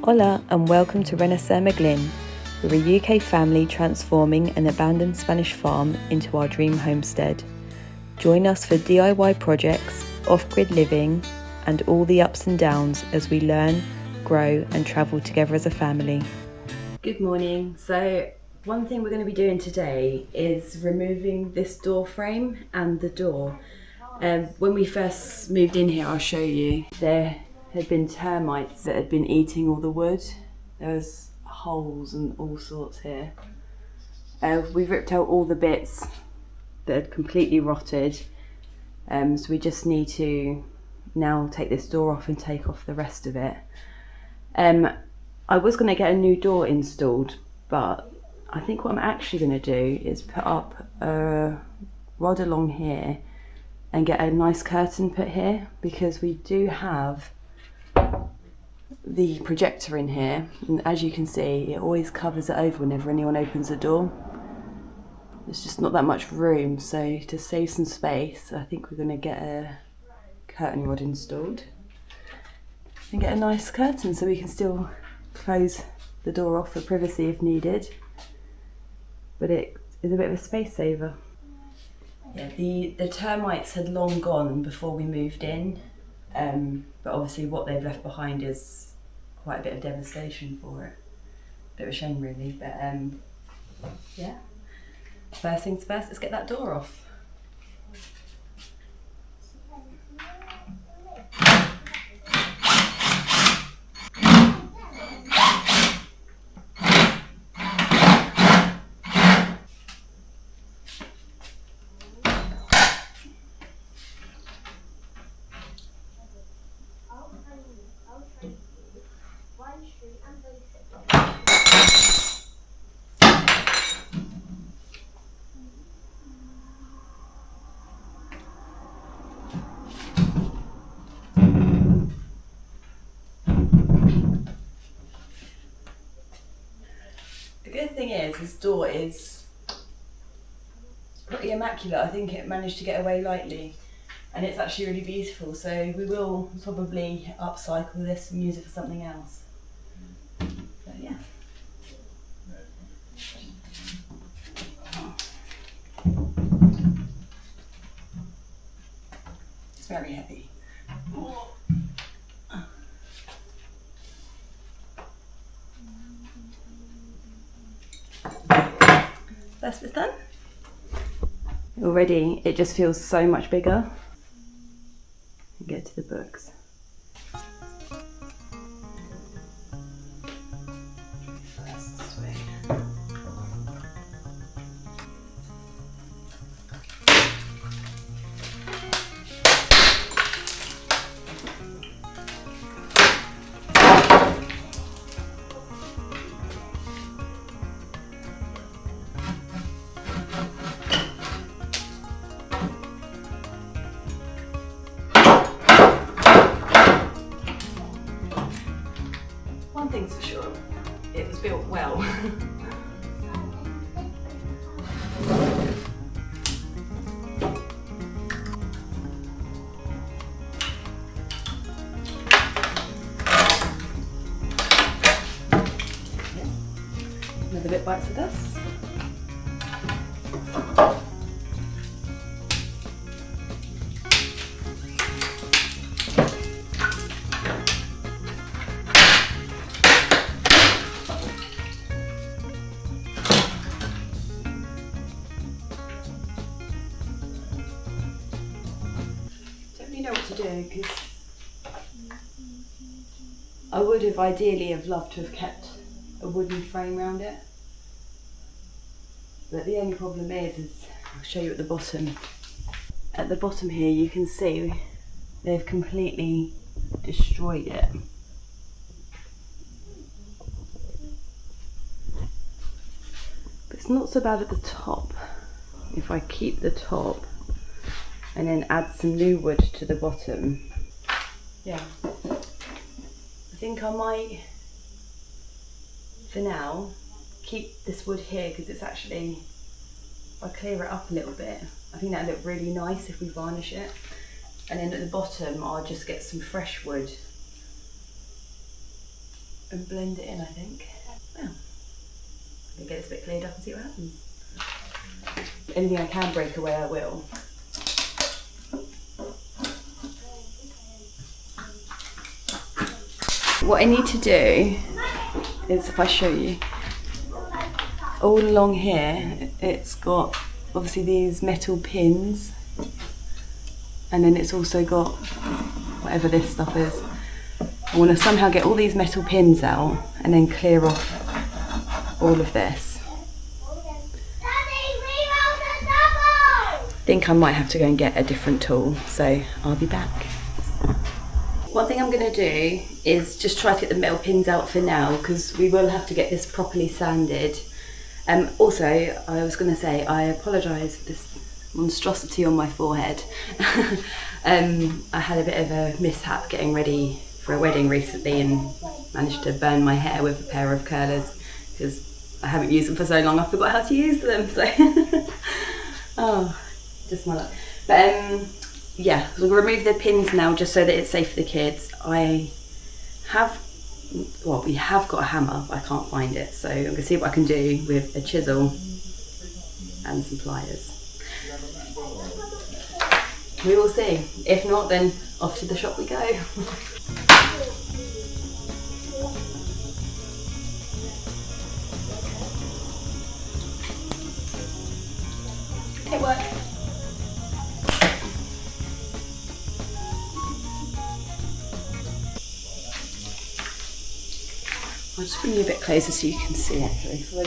Hola and welcome to Renacer McGlynn. We're a UK family transforming an abandoned Spanish farm into our dream homestead. Join us for DIY projects, off-grid living and all the ups and downs as we learn, grow and travel together as a family. Good morning. So one thing we're going to be doing today is removing this door frame and the door. When we first moved in here, I'll show you, there had been termites that had been eating all the wood. There was holes and all sorts here. We've ripped out all the bits that had completely rotted, so we just need to now take this door off and take off the rest of it. I was going to get a new door installed, but I think what I'm actually going to do is put up a rod along here and get a nice curtain put here, because we do have the projector in here, and as you can see it always covers it over whenever anyone opens the door. There's just not that much room, so to save some space I think we're going to get a curtain rod installed and get a nice curtain so we can still close the door off for privacy if needed, but it is a bit of a space saver. Yeah, the termites had long gone before we moved in, but obviously what they've left behind is quite a bit of devastation for it. Bit of a shame really, but yeah. First things first, let's get that door off. The good thing is this door is pretty immaculate. I think it managed to get away lightly, and it's actually really beautiful, so we will probably upcycle this and use it for something else. So yeah. It's very heavy. First bit's done. Already it just feels so much bigger. Get to the books. First this way. One thing's for sure, it was built well. Another bit bites the dust. Know what to do, because I would have ideally have loved to have kept a wooden frame around it, but the only problem is I'll show you at the bottom. At the bottom here you can see they've completely destroyed it. But it's not so bad at the top. If I keep the top and then add some new wood to the bottom. Yeah, I think I might, for now, keep this wood here, because it's actually, if I clear it up a little bit, I think that'll look really nice if we varnish it. And then at the bottom, I'll just get some fresh wood and blend it in, I think. Well, I'm gonna get this bit cleared up and see what happens. Anything I can break away, I will. What I need to do is, if I show you, all along here, it's got obviously these metal pins, and then it's also got whatever this stuff is. I want to somehow get all these metal pins out and then clear off all of this. I think I might have to go and get a different tool, so I'll be back. One thing I'm going to do is just try to get the metal pins out for now, because we will have to get this properly sanded. Also, I was going to say, I apologise for this monstrosity on my forehead. I had a bit of a mishap getting ready for a wedding recently and managed to burn my hair with a pair of curlers because I haven't used them for so long I forgot how to use them, so oh, just my luck. But yeah, so we'll remove the pins now just so that it's safe for the kids. We have got a hammer, but I can't find it, so I'm going to see what I can do with a chisel and some pliers. We will see. If not, then off to the shop we go. It worked. I'll just bring you a bit closer so you can see actually. So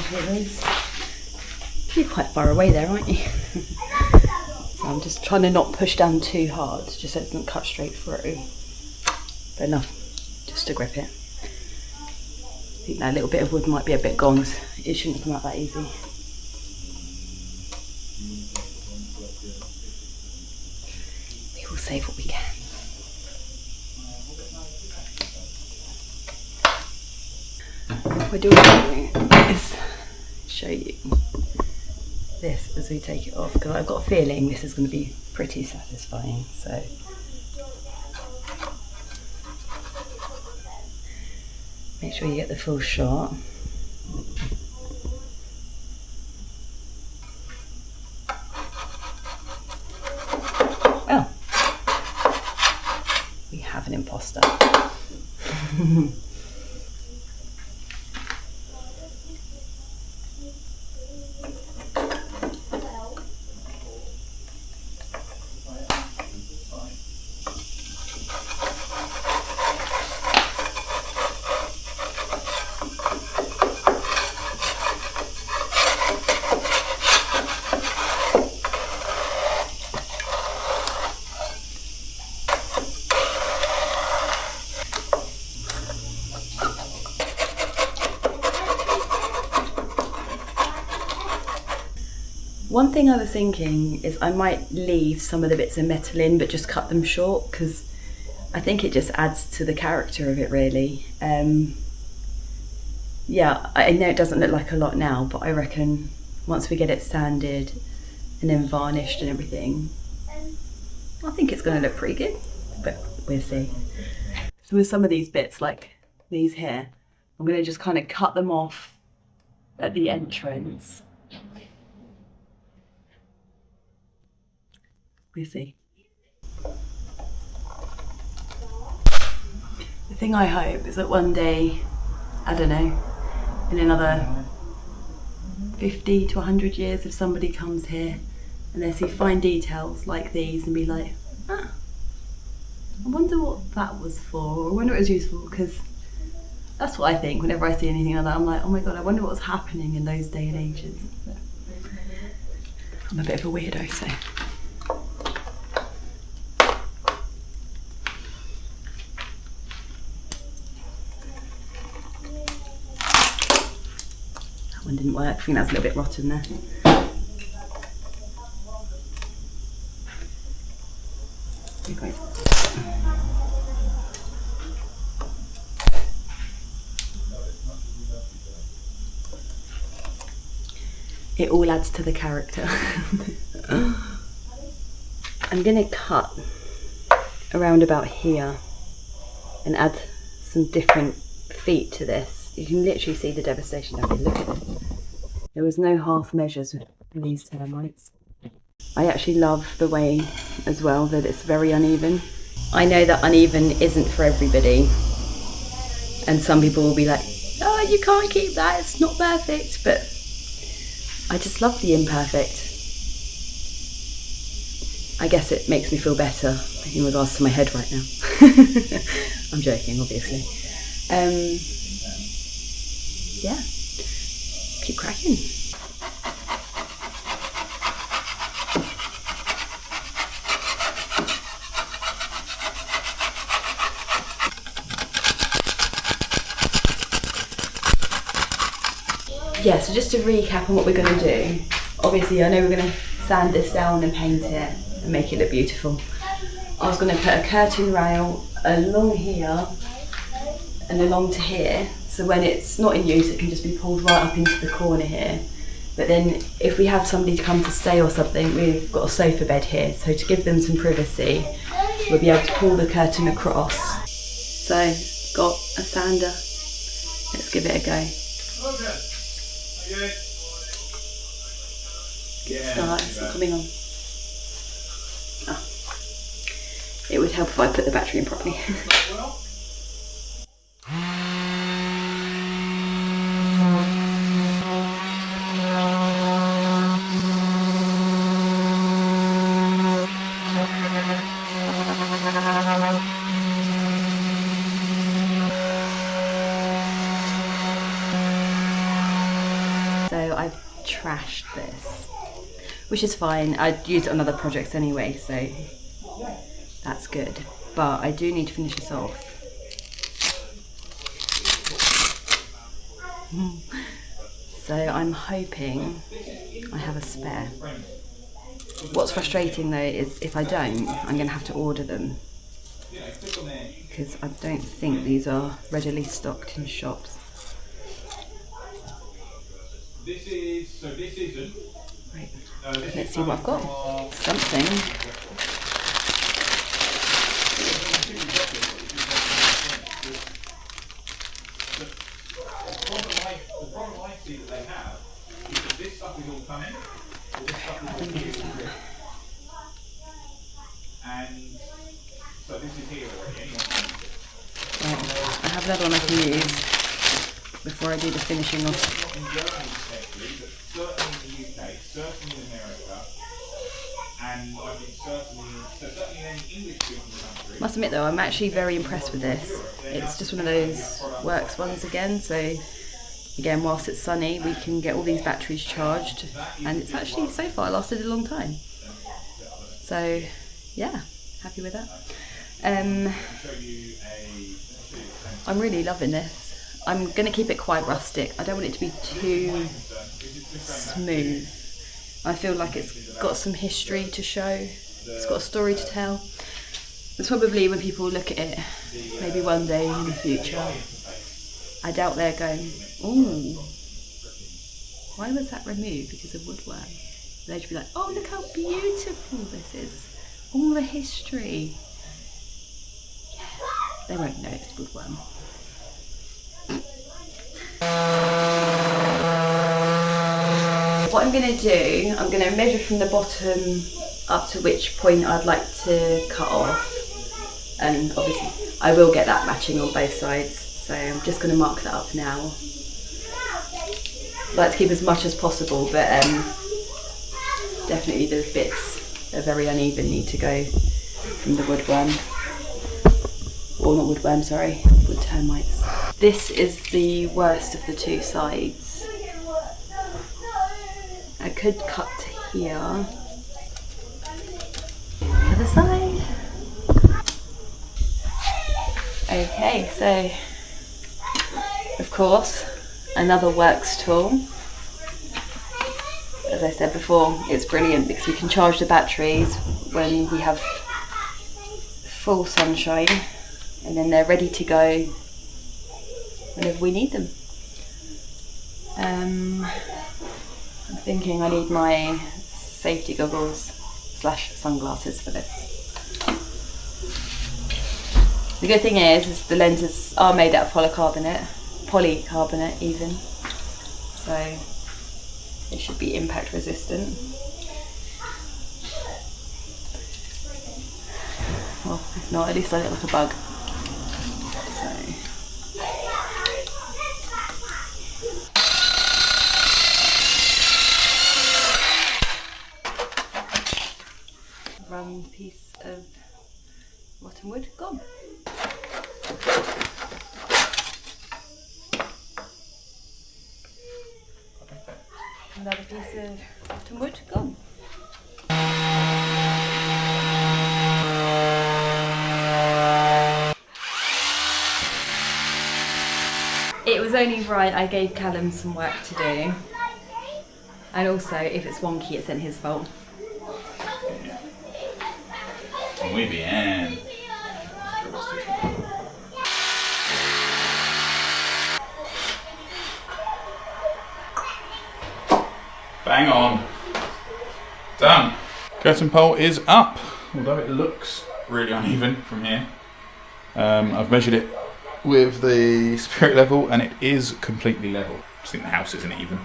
you're quite far away there, aren't you? So I'm just trying to not push down too hard, just so it doesn't cut straight through. But enough just to grip it. I think that little bit of wood might be a bit gone, so it shouldn't come out that easy. We will save what we can. What I do is show you this as we take it off, because I've got a feeling this is going to be pretty satisfying. So make sure you get the full shot. Well, we have an imposter. One thing I was thinking is I might leave some of the bits of metal in but just cut them short, because I think it just adds to the character of it really. Yeah, I know it doesn't look like a lot now, but I reckon once we get it sanded and then varnished and everything, I think it's going to look pretty good, but we'll see. So with some of these bits, like these here, I'm going to just kind of cut them off at the entrance. We'll see. The thing I hope is that one day, I don't know, in another 50 to 100 years, if somebody comes here and they see fine details like these and be like, ah, I wonder what that was for, or I wonder what it was used for, because that's what I think whenever I see anything like that. I'm like, oh my god, I wonder what was happening in those day and ages. But I'm a bit of a weirdo, so. One didn't work. I think that's a little bit rotten there. Okay. It all adds to the character. I'm gonna cut around about here and add some different feat to this. You can literally see the devastation down here. Look at it. There was no half measures with these termites. I actually love the way as well that it's very uneven. I know that uneven isn't for everybody, and some people will be like, oh, you can't keep that, it's not perfect, but I just love the imperfect. I guess it makes me feel better in regards to my head right now. I'm joking, obviously. Yeah, keep cracking. Yeah, so just to recap on what we're going to do, obviously I know we're going to sand this down and paint it and make it look beautiful. I was going to put a curtain rail along here and along to here, so when it's not in use it can just be pulled right up into the corner here. But then if we have somebody come to stay or something, we've got a sofa bed here, so to give them some privacy we'll be able to pull the curtain across. So, got a sander, let's give it a go. Good start, it's not coming on. Oh. It would help if I put the battery in properly. So I've trashed this, which is fine. I'd used it on other projects anyway, so that's good. But I do need to finish this off. So I'm hoping I have a spare. What's frustrating though is if I don't, I'm going to have to order them, because I don't think these are readily stocked in shops. Right, let's see what I've got. Something. The problem I see that they have is that this stuff is all coming, or this stuff is all here. And so this is here already anyway. Right, I have another one I can use before I do the finishing off. Not in Germany especially, but certainly in the UK, certainly in America, and I think certainly in English-speaking countries. Must admit though, I'm actually very impressed with this. It's just one of those works ones again, so again, whilst it's sunny, we can get all these batteries charged, and it's actually so far lasted a long time. So yeah, happy with that. I'm really loving this. I'm going to keep it quite rustic. I don't want it to be too smooth. I feel like it's got some history to show. It's got a story to tell. It's probably when people look at it, maybe one day in the future, I doubt they're going, ooh, why was that removed because of woodworm? They'd be like, oh, look how beautiful this is. All the history. Yeah, they won't know it's woodworm. What I'm going to do, I'm going to measure from the bottom up to which point I'd like to cut off, and obviously I will get that matching on both sides, so I'm just going to mark that up now. I like to keep as much as possible, but definitely the bits that are very uneven need to go from the woodworm, or not woodworm, sorry, wood termites. This is the worst of the two sides. I could cut to here. Other side. Okay, so of course another works tool. As I said before, it's brilliant because we can charge the batteries when we have full sunshine, and then they're ready to go whenever we need them. I'm thinking I need my safety goggles / sunglasses for this. The good thing is the lenses are made out of polycarbonate even, so it should be impact resistant. Well, if not, at least I look like a bug. So. One piece of rotten wood gone. Another piece of rotten wood gone. It was only right I gave Callum some work to do, and also if it's wonky it's then his fault. Muy bien. Bang on. Done. Curtain pole is up, although it looks really uneven from here. I've measured it with the spirit level and it is completely level. I just think the house isn't even.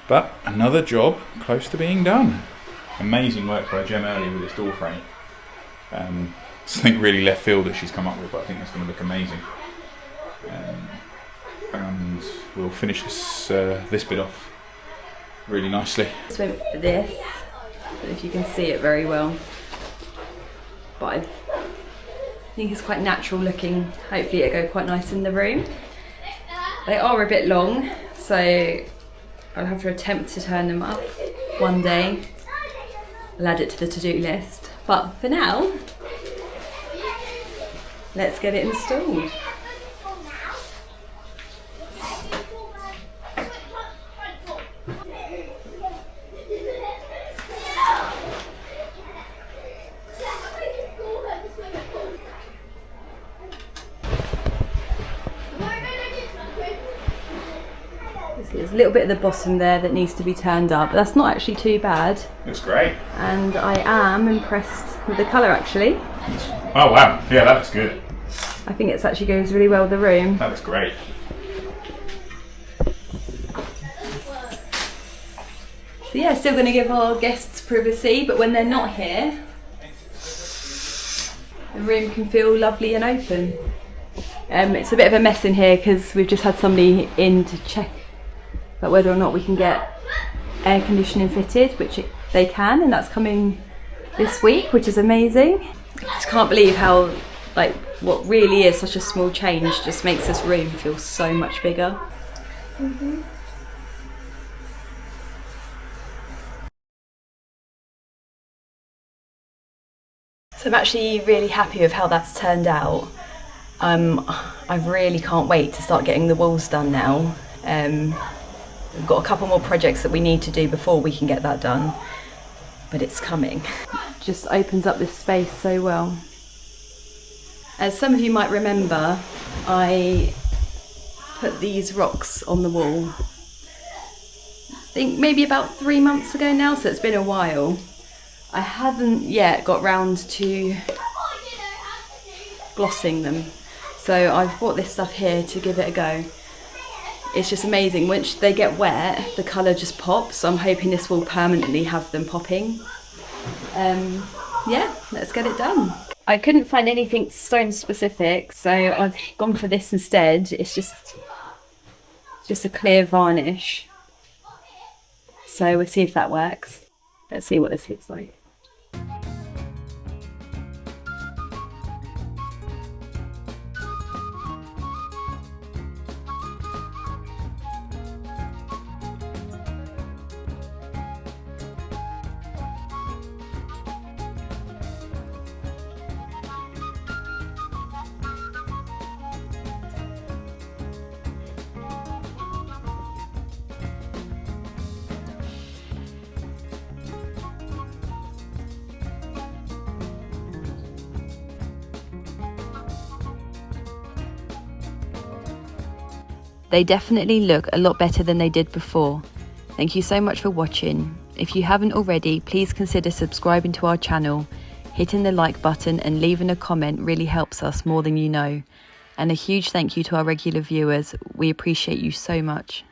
But another job close to being done. Amazing work by Jem earlier with this door frame. Something really left field that she's come up with, but I think that's going to look amazing. And we'll finish this bit off really nicely. Just went for this. I don't know if you can see it very well, but I think it's quite natural looking. Hopefully it'll go quite nice in the room. They are a bit long, so I'll have to attempt to turn them up one day. I'll add it to the to-do list. But for now, let's get it installed. There's a little bit at the bottom there that needs to be turned up, but that's not actually too bad. Looks great. And I am impressed with the colour actually. Oh wow, yeah, that looks good. I think it actually goes really well with the room. That looks great. So yeah, still going to give our guests privacy, but when they're not here, the room can feel lovely and open. It's a bit of a mess in here because we've just had somebody in to check about whether or not we can get air conditioning fitted, which they can, and that's coming this week, which is amazing. I just can't believe how, like, what really is such a small change just makes this room feel so much bigger. So I'm actually really happy with how that's turned out. I really can't wait to start getting the walls done now. We've got a couple more projects that we need to do before we can get that done, but it's coming. Just opens up this space so well. As some of you might remember, I put these rocks on the wall, I think maybe about 3 months ago now, so it's been a while. I haven't yet got round to glossing them, so I've bought this stuff here to give it a go. It's just amazing. Once they get wet, the colour just pops, so I'm hoping this will permanently have them popping. Yeah, let's get it done. I couldn't find anything stone specific, so I've gone for this instead. It's just a clear varnish. So we'll see if that works. Let's see what this looks like. They definitely look a lot better than they did before. Thank you so much for watching. If you haven't already, please consider subscribing to our channel. Hitting the like button and leaving a comment really helps us more than you know. And a huge thank you to our regular viewers. We appreciate you so much.